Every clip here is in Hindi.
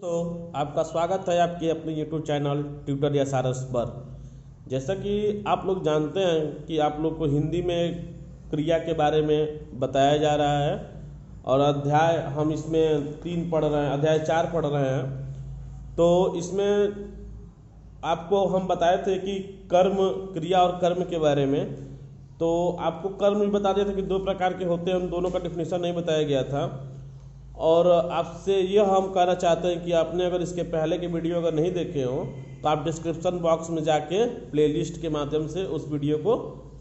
तो आपका स्वागत है आपके अपने यूट्यूब चैनल ट्यूटर या सारस पर। जैसा कि आप लोग जानते हैं कि आप लोग को हिंदी में क्रिया के बारे में बताया जा रहा है और अध्याय हम इसमें 3 पढ़ रहे हैं, अध्याय 4 पढ़ रहे हैं। तो इसमें आपको हम बताए थे कि कर्म, क्रिया और कर्म के बारे में। तो आपको कर्म भी बता दिया था कि 2 प्रकार के होते हैं, उन दोनों का डेफिनेशन नहीं बताया गया था। और आपसे यह हम कहना चाहते हैं कि आपने अगर इसके पहले के वीडियो अगर नहीं देखे हो तो आप डिस्क्रिप्शन बॉक्स में जाके प्लेलिस्ट के माध्यम से उस वीडियो को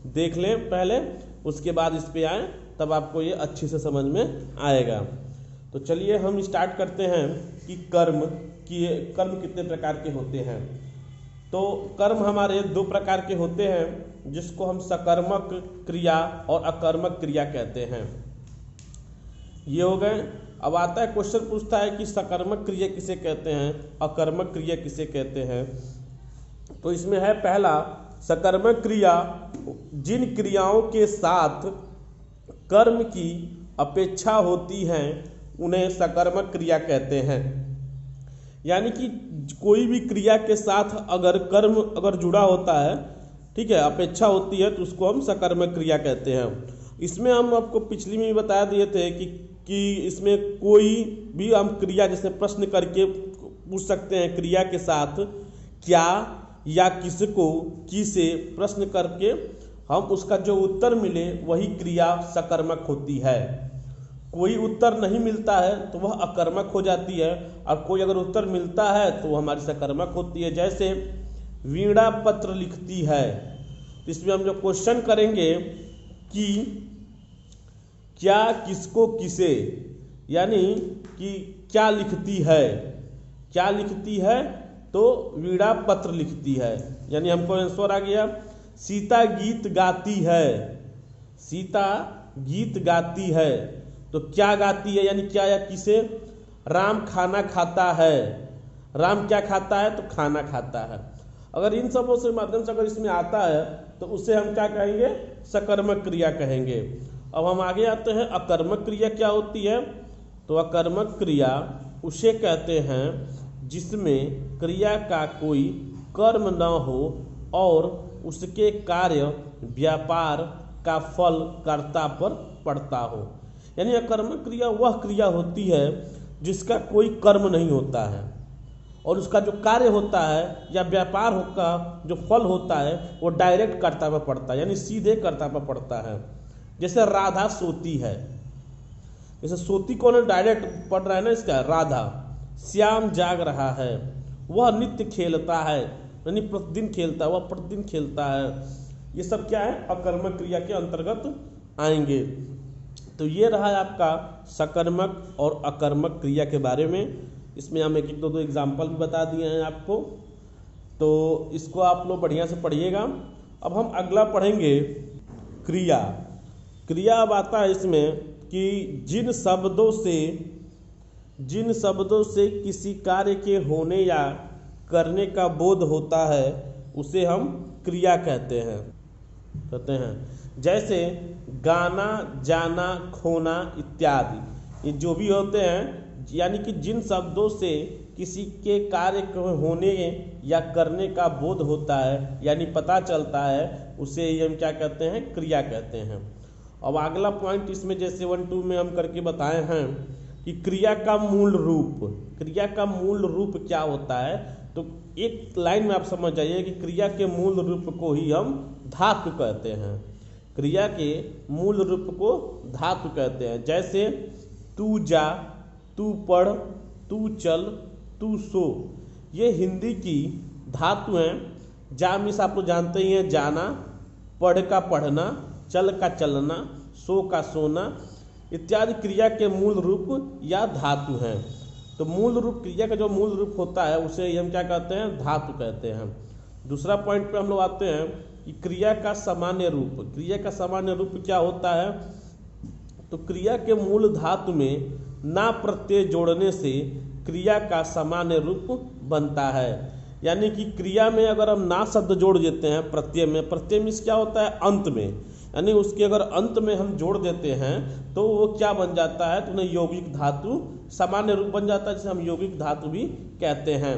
देख लें पहले, उसके बाद इस पे आएँ, तब आपको ये अच्छे से समझ में आएगा। तो चलिए हम स्टार्ट करते हैं कि कर्म कितने प्रकार के होते हैं। तो कर्म हमारे 2 प्रकार के होते हैं, जिसको हम सकर्मक क्रिया और अकर्मक क्रिया कहते हैं। ये हो गए। अब आता है क्वेश्चन पूछता है कि सकर्मक क्रिया किसे कहते हैं, अकर्मक क्रिया किसे कहते हैं। तो इसमें है पहला, सकर्मक क्रिया जिन क्रियाओं के साथ कर्म की अपेक्षा होती हैं उन्हें सकर्मक क्रिया कहते हैं। यानी कि कोई भी क्रिया के साथ अगर कर्म अगर जुड़ा होता है, ठीक है, अपेक्षा होती है, तो उसको हम सकर्मक क्रिया कहते हैं। इसमें हम आपको पिछली में भी बता दिए थे कि इसमें कोई भी हम क्रिया जैसे प्रश्न करके पूछ सकते हैं, क्रिया के साथ क्या या किसको, किसे प्रश्न करके हम उसका जो उत्तर मिले वही क्रिया सकर्मक होती है। कोई उत्तर नहीं मिलता है तो वह अकर्मक हो जाती है, और कोई अगर उत्तर मिलता है तो वह हमारी सकर्मक होती है। जैसे वीणा पत्र लिखती है, इसमें हम जो क्वेश्चन करेंगे कि क्या, किसको, किसे, यानी कि क्या लिखती है, क्या लिखती है, तो वीणा पत्र लिखती है, यानी हमको आंसर आ गया। सीता गीत गाती है, सीता गीत गाती है, तो क्या गाती है, यानी क्या या किसे। राम खाना खाता है, राम क्या खाता है, तो खाना खाता है। अगर इन सबों से माध्यम से अगर इसमें आता है तो उसे हम क्या कहेंगे, सकर्मक क्रिया कहेंगे। अब हम आगे आते हैं, अकर्मक क्रिया क्या होती है। तो अकर्मक क्रिया उसे कहते हैं जिसमें क्रिया का कोई कर्म न हो और उसके कार्य व्यापार का फल कर्ता पर पड़ता हो। यानी अकर्मक क्रिया वह क्रिया होती है जिसका कोई कर्म नहीं होता है और उसका जो कार्य होता है या व्यापार का जो फल होता है वो डायरेक्ट कर्ता पर पड़ता है, यानी सीधे कर्ता पर पड़ता है। जैसे राधा सोती है, जैसे सोती कौन है, डायरेक्ट पढ़ रहा है ना इसका, राधा। श्याम जाग रहा है, वह नित्य खेलता है, यानी प्रतिदिन खेलता है, वह प्रतिदिन खेलता है। ये सब क्या है, अकर्मक क्रिया के अंतर्गत आएंगे। तो ये रहा आपका सकर्मक और अकर्मक क्रिया के बारे में। इसमें हम एक 2 एग्जाम्पल भी बता दिए हैं आपको, तो इसको आप लोग बढ़िया से पढ़िएगा। अब हम अगला पढ़ेंगे क्रिया। क्रिया अब आता है इसमें कि जिन शब्दों से किसी कार्य के होने या करने का बोध होता है उसे हम क्रिया कहते हैं। जैसे गाना, जाना, खोना इत्यादि, ये जो भी होते हैं, यानी कि जिन शब्दों से किसी के कार्य के होने या करने का बोध होता है, यानी पता चलता है, उसे हम क्या कहते हैं, क्रिया कहते हैं। अब अगला पॉइंट इसमें जैसे 1-2 में हम करके बताए हैं कि क्रिया का मूल रूप, क्रिया का मूल रूप क्या होता है। तो एक लाइन में आप समझ जाइए कि क्रिया के मूल रूप को ही हम धातु कहते हैं। क्रिया के मूल रूप को धातु कहते हैं। जैसे तू जा, तू पढ़, तू चल, तू सो, ये हिंदी की धातु हैं। जा मीन्स आप लोग जानते ही हैं, जाना, पढ़ का पढ़ना, चल का चलना, सो का सोना इत्यादि क्रिया के मूल रूप या धातु हैं। तो मूल रूप, क्रिया का जो मूल रूप होता है उसे हम क्या कहते हैं, धातु कहते हैं। दूसरा पॉइंट पे हम लोग आते हैं कि क्रिया का सामान्य रूप। क्रिया का सामान्य रूप क्या होता है। तो क्रिया के मूल धातु में ना प्रत्यय जोड़ने से क्रिया का सामान्य रूप बनता है। यानी कि क्रिया में अगर हम ना शब्द जोड़ देते हैं प्रत्यय में, प्रत्यय मीन्स क्या होता है, अंत में, यानी उसके अगर अंत में हम जोड़ देते हैं तो वो क्या बन जाता है, तो उन्हें यौगिक धातु सामान्य रूप बन जाता है, जिसे हम यौगिक धातु भी कहते हैं।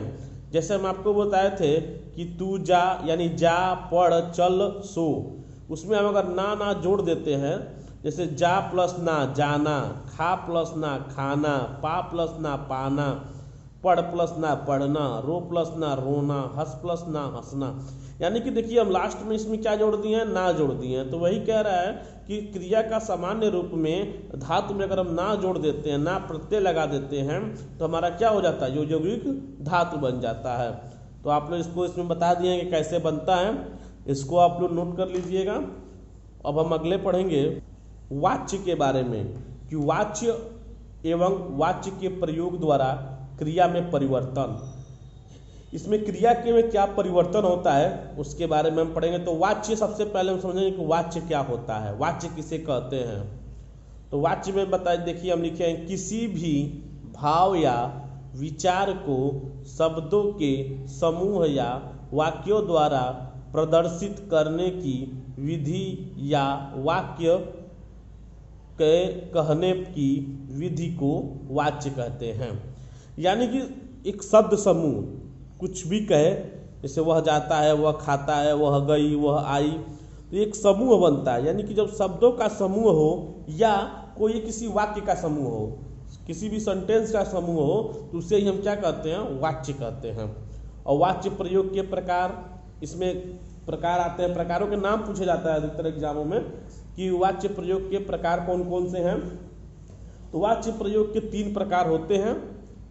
जैसे हम आपको बताए थे कि तू जा यानी जा, पढ़, चल, सो, उसमें हम अगर ना जोड़ देते हैं, जैसे जा प्लस ना जाना, खा प्लस ना खाना, पा प्लस ना पाना, पढ़ प्लस ना पढ़ना, रो प्लस ना रोना, हंस प्लस ना हंसना, यानी कि देखिए हम लास्ट में इसमें क्या जोड़ दिए हैं, ना जोड़ दिए हैं। तो वही कह रहा है कि क्रिया का सामान्य रूप में धातु में अगर हम ना जोड़ देते हैं, ना प्रत्यय लगा देते हैं, तो हमारा क्या हो जाता है, यौगिक धातु बन जाता है। तो आप लोग इसको इसमें बता दिए हैं कि कैसे बनता है, इसको आप लोग नोट कर लीजिएगा। अब हम अगले पढ़ेंगे वाच्य के बारे में, कि वाच्य एवं वाच्य के प्रयोग द्वारा क्रिया में परिवर्तन, इसमें क्रिया के में क्या परिवर्तन होता है उसके बारे में हम पढ़ेंगे। तो वाच्य सबसे पहले हम समझेंगे कि वाच्य क्या होता है, वाच्य किसे कहते हैं। तो वाच्य में बताइए, देखिए हम लिखे हैं, किसी भी भाव या विचार को शब्दों के समूह या वाक्यों द्वारा प्रदर्शित करने की विधि या वाक्य के कहने की विधि को वाच्य कहते हैं। यानी कि एक शब्द समूह कुछ भी कहे, जैसे वह जाता है, वह खाता है, वह गई, वह आई, तो एक समूह बनता है। यानी कि जब शब्दों का समूह हो या कोई किसी वाक्य का समूह हो, किसी भी सेंटेंस का समूह हो, तो उसे ही हम क्या कहते हैं, वाच्य कहते हैं। और वाच्य प्रयोग के प्रकार, इसमें प्रकार आते हैं, प्रकारों के नाम पूछे जाता है अधिकतर एग्जामों में कि वाच्य प्रयोग के प्रकार कौन कौन से हैं। तो वाच्य प्रयोग के 3 प्रकार होते हैं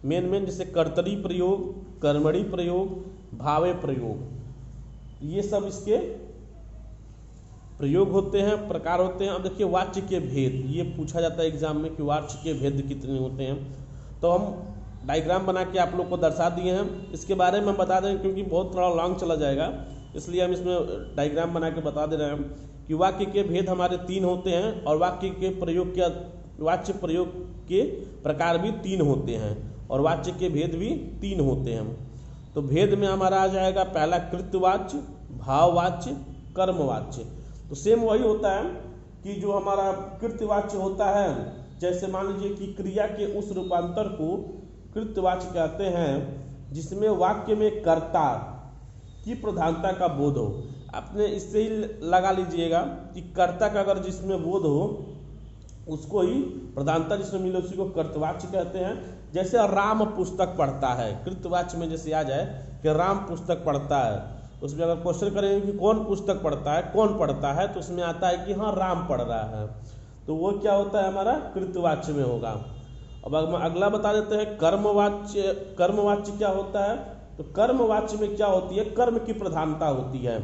मेन, जैसे कर्तरी प्रयोग, कर्मणी प्रयोग, भावे प्रयोग, ये सब इसके प्रयोग होते हैं, प्रकार होते हैं। अब देखिए वाच्य के भेद, ये पूछा जाता है एग्जाम में कि वाच्य के भेद कितने होते हैं। तो हम डायग्राम बना के आप लोग को दर्शा दिए हैं, इसके बारे में हम बता दें क्योंकि बहुत थोड़ा लॉन्ग चला जाएगा, इसलिए हम इसमें डायग्राम बना के बता दे रहे हैं कि वाक्य के भेद हमारे 3 होते हैं और वाक्य के प्रयोग के वाच्य प्रयोग के प्रकार भी 3 होते हैं और वाच्य के भेद भी 3 होते हैं। तो भेद में हमारा आ जाएगा पहला कृत्यवाच्य, भाववाच्य, कर्मवाच्य। तो सेम वही होता है कि जो हमारा कृत्यवाच्य होता है, जैसे मान लीजिए कि क्रिया के उस रूपांतर को कृत्यवाच्य कहते हैं जिसमें वाक्य में कर्ता की प्रधानता का बोध हो। आपने इससे ही लगा लीजिएगा कि कर्ता का अगर जिसमें बोध हो उसको ही प्रधानता जिसमें मिले उसी को कर्तवाच्य कहते हैं। जैसे राम पुस्तक पढ़ता है, कृत्यवाच्य में जैसे आ जाए कि राम पुस्तक पढ़ता है, उसमें अगर क्वेश्चन करेंगे कि कौन पुस्तक पढ़ता है, कौन पढ़ता है, तो उसमें आता है कि हाँ राम पढ़ रहा है, तो वो क्या होता है हमारा कृत्यवाच्य में होगा। अब अगला बता देते हैं कर्मवाच्य। कर्मवाच्य क्या होता है, तो कर्मवाच्य में क्या होती है, कर्म की प्रधानता होती है।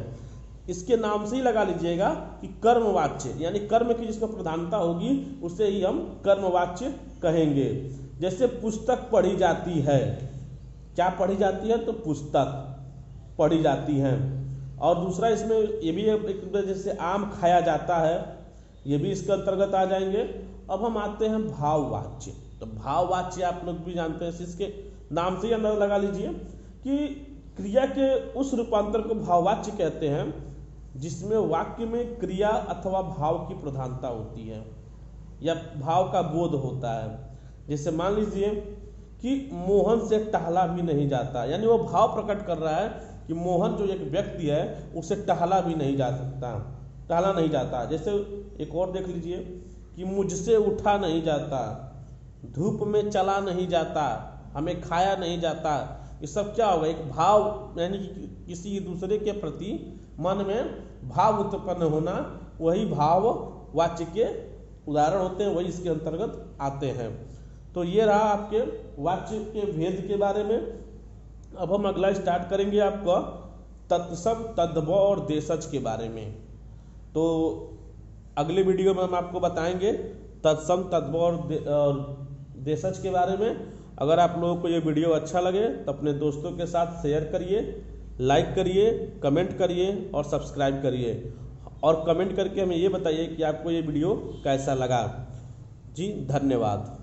इसके नाम से ही लगा लीजिएगा कि कर्मवाच्य, यानी कर्म की जिसमें प्रधानता होगी उसे ही हम कर्मवाच्य कहेंगे। जैसे पुस्तक पढ़ी जाती है, क्या पढ़ी जाती है, तो पुस्तक पढ़ी जाती है। और दूसरा इसमें ये भी एक जैसे आम खाया जाता है, ये भी इसके अंतर्गत आ जाएंगे। अब हम आते हैं भाववाच्य। तो भाववाच्य आप लोग भी जानते हैं, इसके नाम से ही अंदाजा लगा लीजिए कि क्रिया के उस रूपांतर को भाववाच्य कहते हैं जिसमें वाक्य में क्रिया अथवा भाव की प्रधानता होती है या भाव का बोध होता है। जैसे मान लीजिए कि मोहन से टहला भी नहीं जाता, यानी वो भाव प्रकट कर रहा है कि मोहन जो एक व्यक्ति है उसे टहला भी नहीं जा सकता, टहला नहीं जाता। जैसे एक और देख लीजिए कि मुझसे उठा नहीं जाता, धूप में चला नहीं जाता, हमें खाया नहीं जाता। ये सब क्या होगा, एक भाव, यानी कि किसी दूसरे के प्रति मन में भाव उत्पन्न होना, वही भाव वाच्य के उदाहरण होते हैं, वही इसके अंतर्गत आते हैं। तो ये रहा आपके वाच्य के भेद के बारे में। अब हम अगला स्टार्ट करेंगे आपका तत्सम, तद्भव और देशज के बारे में। तो अगले वीडियो में हम आपको बताएंगे तत्सम, तद्भव और देशज के बारे में। अगर आप लोगों को ये वीडियो अच्छा लगे तो अपने दोस्तों के साथ शेयर करिए, लाइक करिए, कमेंट करिए और सब्सक्राइब करिए। और कमेंट करके हमें ये बताइए कि आपको ये वीडियो कैसा लगा। जी धन्यवाद।